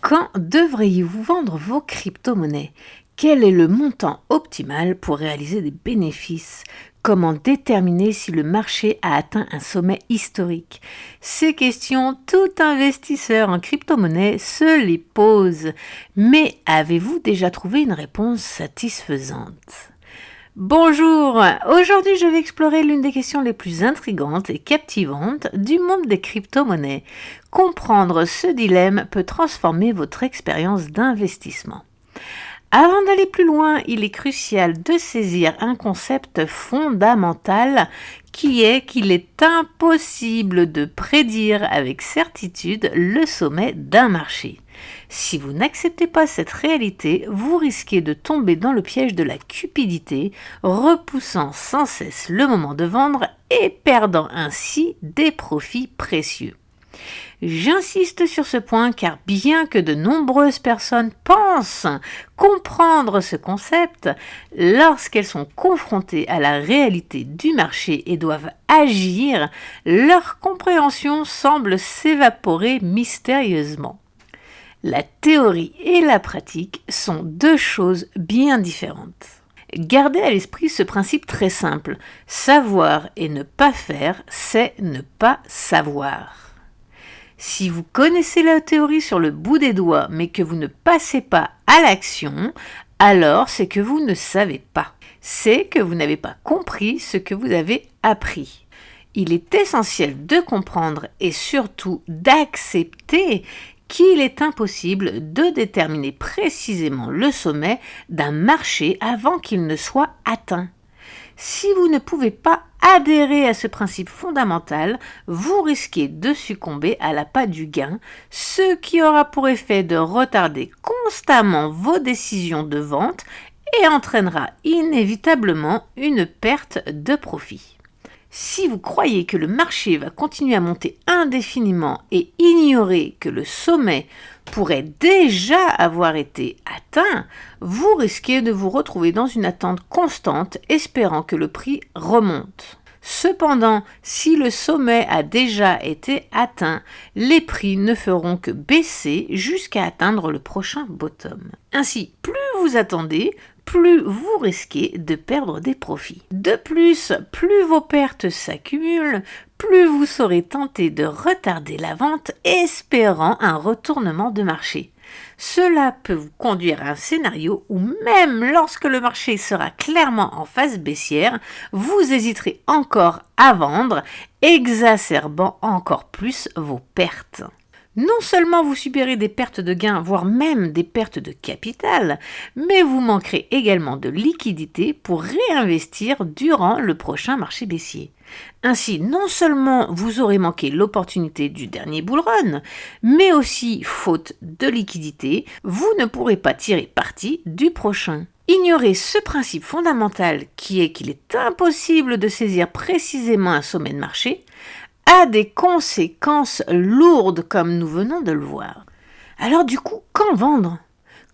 Quand devriez-vous vendre vos crypto-monnaies? Quel est le montant optimal pour réaliser des bénéfices? Comment déterminer si le marché a atteint un sommet historique? Ces questions, tout investisseur en crypto-monnaie se les pose. Mais avez-vous déjà trouvé une réponse satisfaisante? Bonjour, aujourd'hui je vais explorer l'une des questions les plus intrigantes et captivantes du monde des crypto-monnaies. Comprendre ce dilemme peut transformer votre expérience d'investissement. Avant d'aller plus loin, il est crucial de saisir un concept fondamental qui est qu'il est impossible de prédire avec certitude le sommet d'un marché. Si vous n'acceptez pas cette réalité, vous risquez de tomber dans le piège de la cupidité, repoussant sans cesse le moment de vendre et perdant ainsi des profits précieux. J'insiste sur ce point car bien que de nombreuses personnes pensent comprendre ce concept, lorsqu'elles sont confrontées à la réalité du marché et doivent agir, leur compréhension semble s'évaporer mystérieusement. La théorie et la pratique sont deux choses bien différentes. Gardez à l'esprit ce principe très simple. Savoir et ne pas faire, c'est ne pas savoir. Si vous connaissez la théorie sur le bout des doigts, mais que vous ne passez pas à l'action, alors c'est que vous ne savez pas. C'est que vous n'avez pas compris ce que vous avez appris. Il est essentiel de comprendre et surtout d'accepter qu'il est impossible de déterminer précisément le sommet d'un marché avant qu'il ne soit atteint. Si vous ne pouvez pas adhérer à ce principe fondamental, vous risquez de succomber à l'appât du gain, ce qui aura pour effet de retarder constamment vos décisions de vente et entraînera inévitablement une perte de profit. Si vous croyez que le marché va continuer à monter indéfiniment et ignorer que le sommet pourrait déjà avoir été atteint, vous risquez de vous retrouver dans une attente constante, espérant que le prix remonte. Cependant, si le sommet a déjà été atteint, les prix ne feront que baisser jusqu'à atteindre le prochain bottom. Ainsi, plus vous attendez, plus vous risquez de perdre des profits. De plus, plus vos pertes s'accumulent, plus vous serez tenté de retarder la vente espérant un retournement de marché. Cela peut vous conduire à un scénario où même lorsque le marché sera clairement en phase baissière, vous hésiterez encore à vendre, exacerbant encore plus vos pertes. Non seulement vous subirez des pertes de gains, voire même des pertes de capital, mais vous manquerez également de liquidité pour réinvestir durant le prochain marché baissier. Ainsi, non seulement vous aurez manqué l'opportunité du dernier bull run, mais aussi, faute de liquidité, vous ne pourrez pas tirer parti du prochain. Ignorez ce principe fondamental qui est qu'il est impossible de saisir précisément un sommet de marché a des conséquences lourdes comme nous venons de le voir. Alors du coup, quand vendre?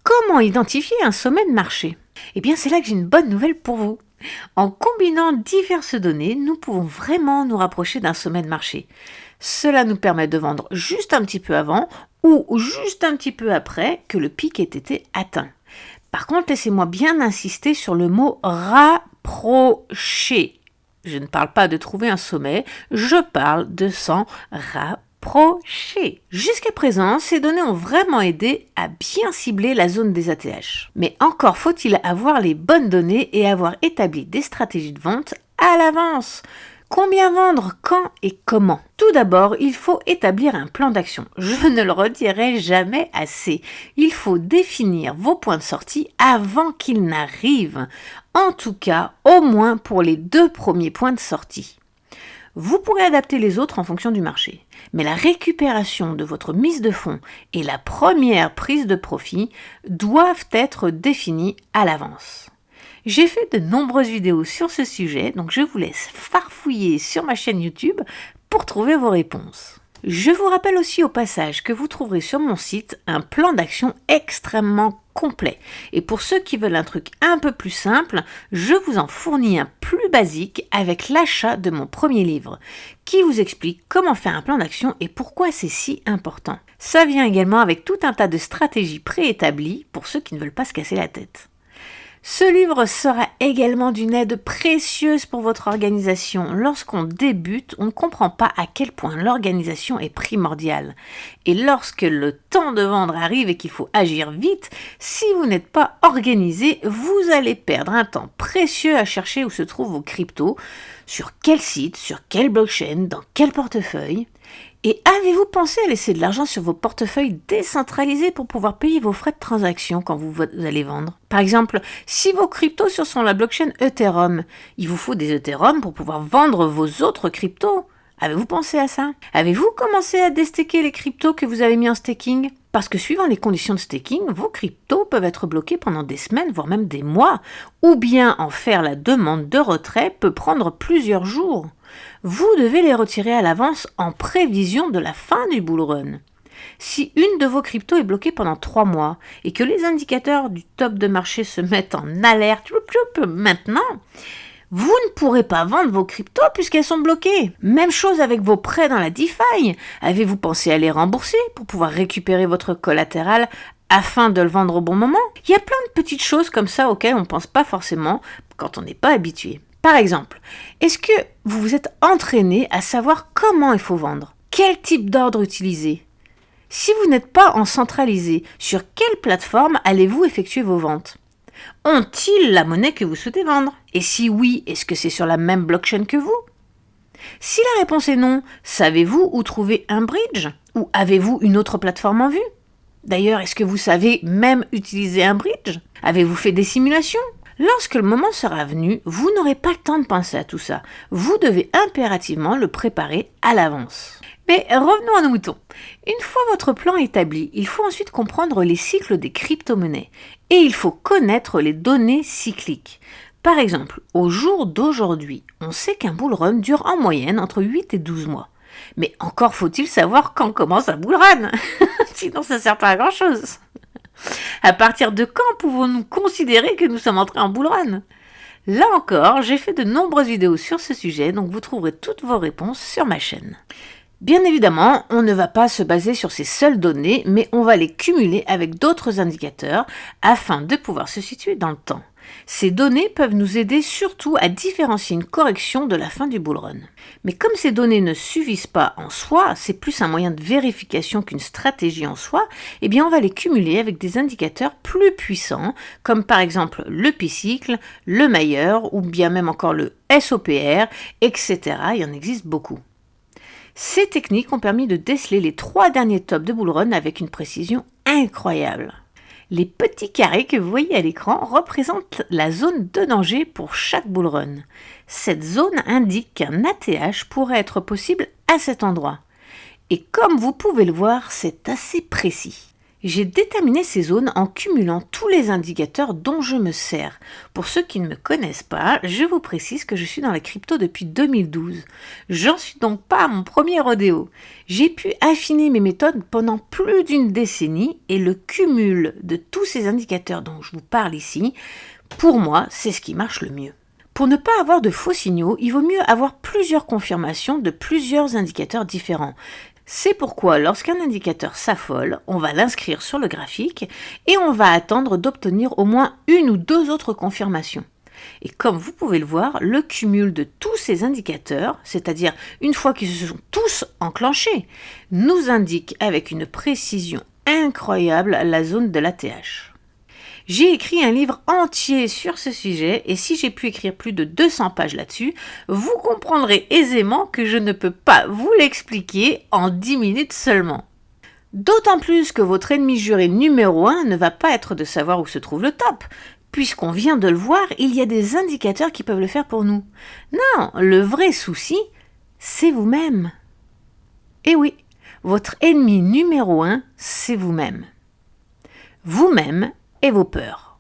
Comment identifier un sommet de marché? Eh bien c'est là que j'ai une bonne nouvelle pour vous. En combinant diverses données, nous pouvons vraiment nous rapprocher d'un sommet de marché. Cela nous permet de vendre juste un petit peu avant ou juste un petit peu après que le pic ait été atteint. Par contre, laissez-moi bien insister sur le mot rapprocher. Je ne parle pas de trouver un sommet, je parle de s'en rapprocher. Jusqu'à présent, ces données ont vraiment aidé à bien cibler la zone des ATH. Mais encore faut-il avoir les bonnes données et avoir établi des stratégies de vente à l'avance. Combien vendre, quand et comment? Tout d'abord, il faut établir un plan d'action. Je ne le redirai jamais assez. Il faut définir vos points de sortie avant qu'ils n'arrivent. En tout cas, au moins pour les 2 premiers points de sortie. Vous pourrez adapter les autres en fonction du marché, mais la récupération de votre mise de fonds et la première prise de profit doivent être définies à l'avance. J'ai fait de nombreuses vidéos sur ce sujet, donc je vous laisse farfouiller sur ma chaîne YouTube pour trouver vos réponses. Je vous rappelle aussi au passage que vous trouverez sur mon site un plan d'action extrêmement complet. Et pour ceux qui veulent un truc un peu plus simple, je vous en fournis un plus basique avec l'achat de mon premier livre, qui vous explique comment faire un plan d'action et pourquoi c'est si important. Ça vient également avec tout un tas de stratégies préétablies pour ceux qui ne veulent pas se casser la tête. Ce livre sera également d'une aide précieuse pour votre organisation. Lorsqu'on débute, on ne comprend pas à quel point l'organisation est primordiale. Et lorsque le temps de vendre arrive et qu'il faut agir vite, si vous n'êtes pas organisé, vous allez perdre un temps précieux à chercher où se trouvent vos cryptos, sur quel site, sur quelle blockchain, dans quel portefeuille. Et avez-vous pensé à laisser de l'argent sur vos portefeuilles décentralisés pour pouvoir payer vos frais de transaction quand vous allez vendre? Par exemple, si vos cryptos sont sur la blockchain Ethereum, il vous faut des Ethereum pour pouvoir vendre vos autres cryptos. Avez-vous pensé à ça? Avez-vous commencé à déstaker les cryptos que vous avez mis en staking? Parce que suivant les conditions de staking, vos cryptos peuvent être bloqués pendant des semaines, voire même des mois, ou bien en faire la demande de retrait peut prendre plusieurs jours. Vous devez les retirer à l'avance en prévision de la fin du bull run. Si une de vos cryptos est bloquée pendant 3 mois et que les indicateurs du top de marché se mettent en alerte maintenant, vous ne pourrez pas vendre vos cryptos puisqu'elles sont bloquées. Même chose avec vos prêts dans la DeFi. Avez-vous pensé à les rembourser pour pouvoir récupérer votre collatéral afin de le vendre au bon moment? Il y a plein de petites choses comme ça auxquelles on ne pense pas forcément quand on n'est pas habitué. Par exemple, est-ce que vous vous êtes entraîné à savoir comment il faut vendre? Quel type d'ordre utiliser? Si vous n'êtes pas en centralisé, sur quelle plateforme allez-vous effectuer vos ventes? Ont-ils la monnaie que vous souhaitez vendre? Et si oui, est-ce que c'est sur la même blockchain que vous? Si la réponse est non, savez-vous où trouver un bridge? Ou avez-vous une autre plateforme en vue? D'ailleurs, est-ce que vous savez même utiliser un bridge? Avez-vous fait des simulations? Lorsque le moment sera venu, vous n'aurez pas le temps de penser à tout ça. Vous devez impérativement le préparer à l'avance. Mais revenons à nos moutons. Une fois votre plan établi, il faut ensuite comprendre les cycles des crypto-monnaies. Et il faut connaître les données cycliques. Par exemple, au jour d'aujourd'hui, on sait qu'un bull run dure en moyenne entre 8 et 12 mois. Mais encore faut-il savoir quand commence un bull run. Sinon ça ne sert pas à grand-chose. À partir de quand pouvons-nous considérer que nous sommes entrés en bull run? Là encore, j'ai fait de nombreuses vidéos sur ce sujet, donc vous trouverez toutes vos réponses sur ma chaîne. Bien évidemment, on ne va pas se baser sur ces seules données, mais on va les cumuler avec d'autres indicateurs afin de pouvoir se situer dans le temps. Ces données peuvent nous aider surtout à différencier une correction de la fin du bull run. Mais comme ces données ne suffisent pas en soi, c'est plus un moyen de vérification qu'une stratégie en soi, eh bien on va les cumuler avec des indicateurs plus puissants, comme par exemple le P-cycle, le Mayer, ou bien même encore le SOPR, etc. Il y en existe beaucoup. Ces techniques ont permis de déceler les 3 derniers tops de bull run avec une précision incroyable. Les petits carrés que vous voyez à l'écran représentent la zone de danger pour chaque bull run. Cette zone indique qu'un ATH pourrait être possible à cet endroit. Et comme vous pouvez le voir, c'est assez précis. J'ai déterminé ces zones en cumulant tous les indicateurs dont je me sers. Pour ceux qui ne me connaissent pas, je vous précise que je suis dans la crypto depuis 2012. J'en suis donc pas à mon premier rodéo. J'ai pu affiner mes méthodes pendant plus d'une décennie et le cumul de tous ces indicateurs dont je vous parle ici, pour moi, c'est ce qui marche le mieux. Pour ne pas avoir de faux signaux, il vaut mieux avoir plusieurs confirmations de plusieurs indicateurs différents. C'est pourquoi lorsqu'un indicateur s'affole, on va l'inscrire sur le graphique et on va attendre d'obtenir au moins 1 ou 2 autres confirmations. Et comme vous pouvez le voir, le cumul de tous ces indicateurs, c'est-à-dire une fois qu'ils se sont tous enclenchés, nous indique avec une précision incroyable la zone de l'ATH. J'ai écrit un livre entier sur ce sujet et si j'ai pu écrire plus de 200 pages là-dessus, vous comprendrez aisément que je ne peux pas vous l'expliquer en 10 minutes seulement. D'autant plus que votre ennemi juré numéro 1 ne va pas être de savoir où se trouve le top. Puisqu'on vient de le voir, il y a des indicateurs qui peuvent le faire pour nous. Non, le vrai souci, c'est vous-même. Et oui, votre ennemi numéro 1, c'est vous-même. Vous-même et vos peurs.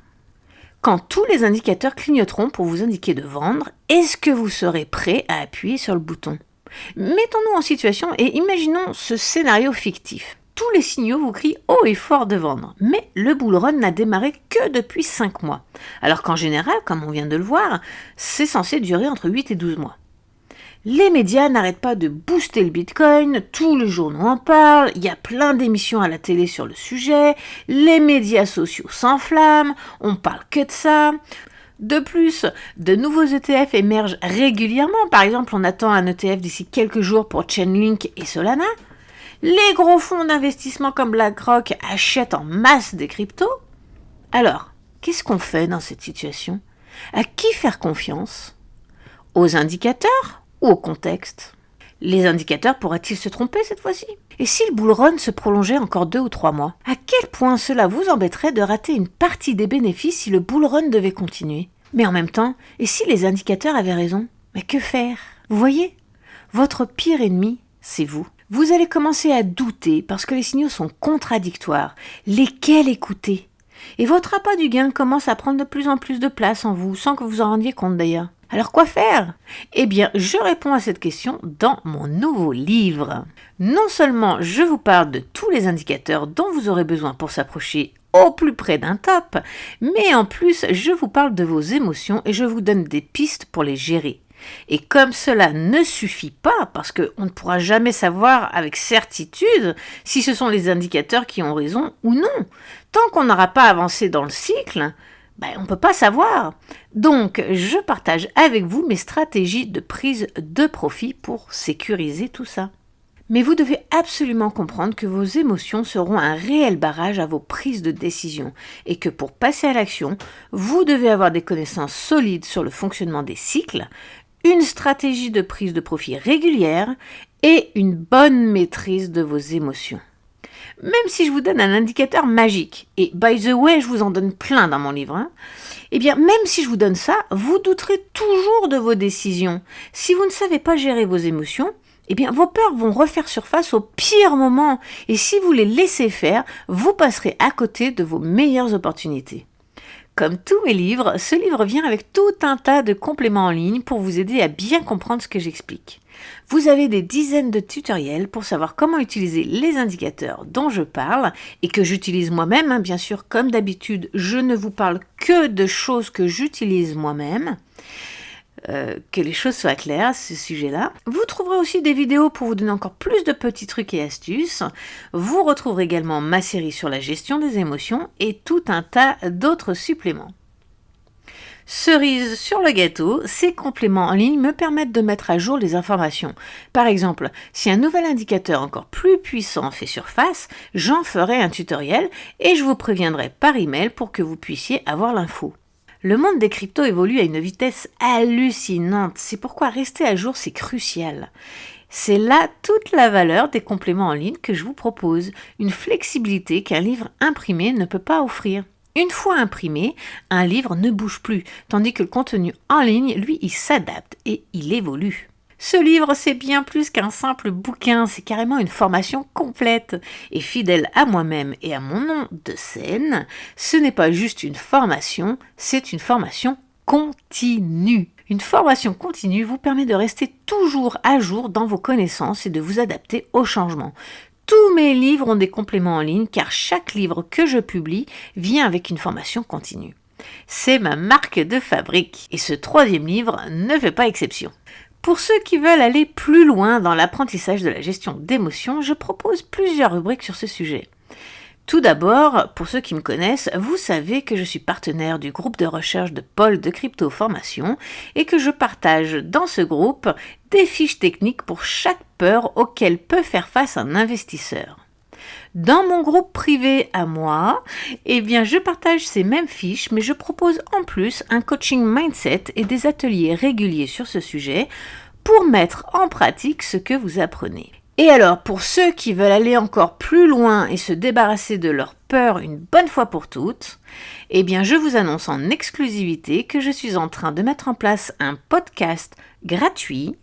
Quand tous les indicateurs clignoteront pour vous indiquer de vendre, est-ce que vous serez prêt à appuyer sur le bouton? Mettons-nous en situation et imaginons ce scénario fictif. tous les signaux vous crient haut et fort de vendre. Mais le bull run n'a démarré que depuis 5 mois. Alors qu'en général, comme on vient de le voir, c'est censé durer entre 8 et 12 mois. Les médias n'arrêtent pas de booster le Bitcoin, tous les journaux en parlent, il y a plein d'émissions à la télé sur le sujet, les médias sociaux s'enflamment, on parle que de ça. De plus, de nouveaux ETF émergent régulièrement, par exemple on attend un ETF d'ici quelques jours pour Chainlink et Solana. Les gros fonds d'investissement comme BlackRock achètent en masse des cryptos. Alors, qu'est-ce qu'on fait dans cette situation ? À qui faire confiance ? Aux indicateurs ? Ou au contexte. Les indicateurs pourraient-ils se tromper cette fois-ci ? Et si le bull run se prolongeait encore 2 ou 3 mois ? À quel point cela vous embêterait de rater une partie des bénéfices si le bull run devait continuer ? Mais en même temps, et si les indicateurs avaient raison ? Mais que faire ? Vous voyez ? Votre pire ennemi, c'est vous. Vous allez commencer à douter parce que les signaux sont contradictoires. Lesquels écouter ? Et votre appât du gain commence à prendre de plus en plus de place en vous, sans que vous en rendiez compte d'ailleurs. Alors quoi faire ? Eh bien, je réponds à cette question dans mon nouveau livre. Non seulement je vous parle de tous les indicateurs dont vous aurez besoin pour s'approcher au plus près d'un top, mais en plus, je vous parle de vos émotions et je vous donne des pistes pour les gérer. Et comme cela ne suffit pas, parce qu'on ne pourra jamais savoir avec certitude si ce sont les indicateurs qui ont raison ou non, tant qu'on n'aura pas avancé dans le cycle, on ne peut pas savoir. Donc, je partage avec vous mes stratégies de prise de profit pour sécuriser tout ça. Mais vous devez absolument comprendre que vos émotions seront un réel barrage à vos prises de décision et que pour passer à l'action, vous devez avoir des connaissances solides sur le fonctionnement des cycles, une stratégie de prise de profit régulière et une bonne maîtrise de vos émotions. Même si je vous donne un indicateur magique, et by the way, je vous en donne plein dans mon livre, eh bien, même si je vous donne ça, vous douterez toujours de vos décisions. Si vous ne savez pas gérer vos émotions, eh bien, vos peurs vont refaire surface au pire moment. Et si vous les laissez faire, vous passerez à côté de vos meilleures opportunités. Comme tous mes livres, ce livre vient avec tout un tas de compléments en ligne pour vous aider à bien comprendre ce que j'explique. Vous avez des dizaines de tutoriels pour savoir comment utiliser les indicateurs dont je parle et que j'utilise moi-même. Bien sûr, comme d'habitude, je ne vous parle que de choses que j'utilise moi-même. Que les choses soient claires à ce sujet-là. Vous trouverez aussi des vidéos pour vous donner encore plus de petits trucs et astuces. Vous retrouverez également ma série sur la gestion des émotions et tout un tas d'autres suppléments. Cerise sur le gâteau, ces compléments en ligne me permettent de mettre à jour les informations. Par exemple, si un nouvel indicateur encore plus puissant fait surface, j'en ferai un tutoriel et je vous préviendrai par email pour que vous puissiez avoir l'info. Le monde des cryptos évolue à une vitesse hallucinante, c'est pourquoi rester à jour c'est crucial. C'est là toute la valeur des compléments en ligne que je vous propose, une flexibilité qu'un livre imprimé ne peut pas offrir. Une fois imprimé, un livre ne bouge plus, tandis que le contenu en ligne, lui, il s'adapte et il évolue. Ce livre, c'est bien plus qu'un simple bouquin, c'est carrément une formation complète. Et fidèle à moi-même et à mon nom de scène, ce n'est pas juste une formation, c'est une formation continue. Une formation continue vous permet de rester toujours à jour dans vos connaissances et de vous adapter aux changements. Tous mes livres ont des compléments en ligne car chaque livre que je publie vient avec une formation continue. C'est ma marque de fabrique et ce 3e livre ne fait pas exception. Pour ceux qui veulent aller plus loin dans l'apprentissage de la gestion d'émotions, je propose plusieurs rubriques sur ce sujet. Tout d'abord, pour ceux qui me connaissent, vous savez que je suis partenaire du groupe de recherche de Pôle de Crypto Formation et que je partage dans ce groupe des fiches techniques pour chaque peur auquel peut faire face un investisseur. Dans mon groupe privé à moi, je partage ces mêmes fiches, mais je propose en plus un coaching mindset et des ateliers réguliers sur ce sujet pour mettre en pratique ce que vous apprenez. Et alors, pour ceux qui veulent aller encore plus loin et se débarrasser de leur peur une bonne fois pour toutes, je vous annonce en exclusivité que je suis en train de mettre en place un podcast gratuit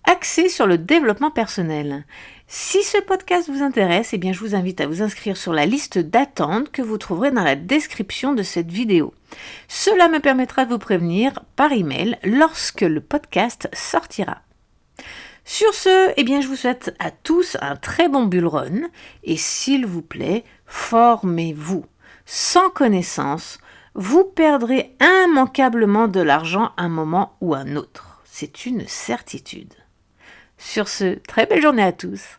axé sur le développement personnel. Si ce podcast vous intéresse, je vous invite à vous inscrire sur la liste d'attente que vous trouverez dans la description de cette vidéo. Cela me permettra de vous prévenir par email lorsque le podcast sortira. Sur ce, eh bien, je vous souhaite à tous un très bon bull run et s'il vous plaît, formez-vous. Sans connaissance, vous perdrez immanquablement de l'argent un moment ou un autre. C'est une certitude. Sur ce, très belle journée à tous.